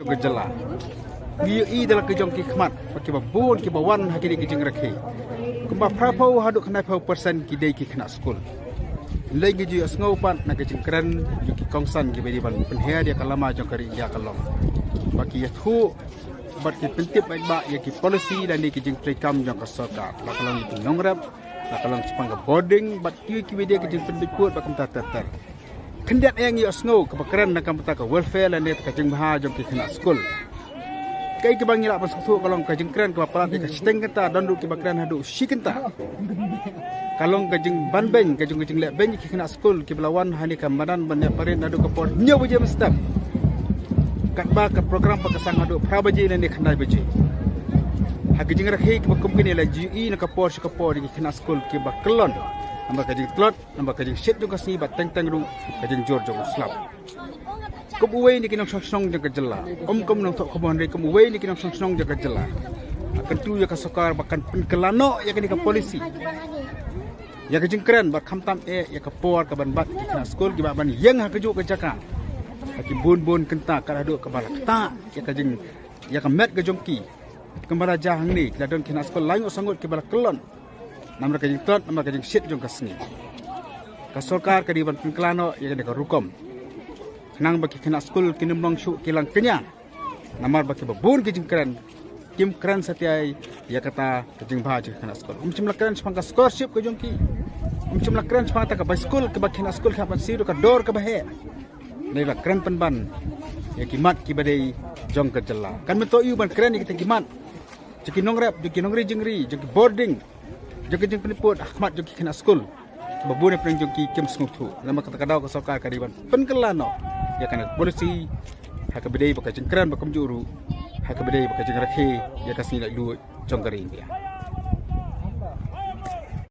Gejala. Dia dalam kejong kikmat, pakai babun, kibawan, hakiri kejeng rakhi. Kembang prapau haduk kena pau persen kidai kikna skul. Lagi juga sengopan nak kejeng keren, juki kongsan kibadi ban penhea dia kalama jong kari dia kalong. Bagi yathu, bagi pentip baik ya ki policy dan dia kejeng prekam jong kasokar. Lakalong itu nongrap, lakalong sepangga boarding, bagi kibadi kejeng pendiput bakam tatar. Kendiat yang ia snow kebakaran nak kampung welfare dan dia kajeng baha jom kena skul. Kai kebang ilak pasuk kalau kajeng keren kebapalan dia kaciteng kenta dan duk kebakaran hadu si kenta. Kalau kajeng banbeng kajeng lek beng kena skul kibelawan hani kamanan banyak parin hadu kepor nyo baje mestap. Kat ba ke program pakasang hadu prabaje dan dia kena baje. Hakijeng rakhi kebakum kini la GE nak kepor di kena skul kibakelon. Nambah kajing telot, nambah kajing shit juga sini, bat teng-teng dulu, kajing jor jauh selap. Kemudian ni kita song-song jaga jela. Kom nang tok kemudian kemudian ni kita song-song jaga jela. Akan tu ya kasokar bahkan penkelano ya kini ke polisi. Ya kajing keren, bat kamtam ya ke por ke ban bat kena skol ki ban yang ha kejuk ke jaka. Aki bun kenta kada duk ke balak ta ya kajing ya ke met ke jongki. Kembara jahang ni kita don kena skol lain sangut ke balak kelon. Nama kajing tot, nama kajing shit jong kasni. Kasorkar kadiban pengkelano ia kena rukom. Nang bagi kena skul kini mlong syuk kilang kenya. Namar bagi babun kajing keren. Kim keren setiai ia kata kajing bahaja kena skul. Cumlah keren sepangka scholarship ke jongki. Cumlah keren sepangka ke skul ke bagi kena skul kapan siru ke dor ke bahe. Nila keren penban. Ya kimat kibadai jong ke jela. Kan mentok iu ban keren kita kimat. Joki nongrap, joki nongri jengri, joki boarding. Joki jeng peniput Ahmad joki kena skul. Babune pring joki kem snguthu. Nama kata kadau kasokar kadiban penkelano. Ya kana polisi hak bedai pakai jengkran bakam juru. Hak bedai pakai jeng rakhi ya kasni lak lu jong kari India.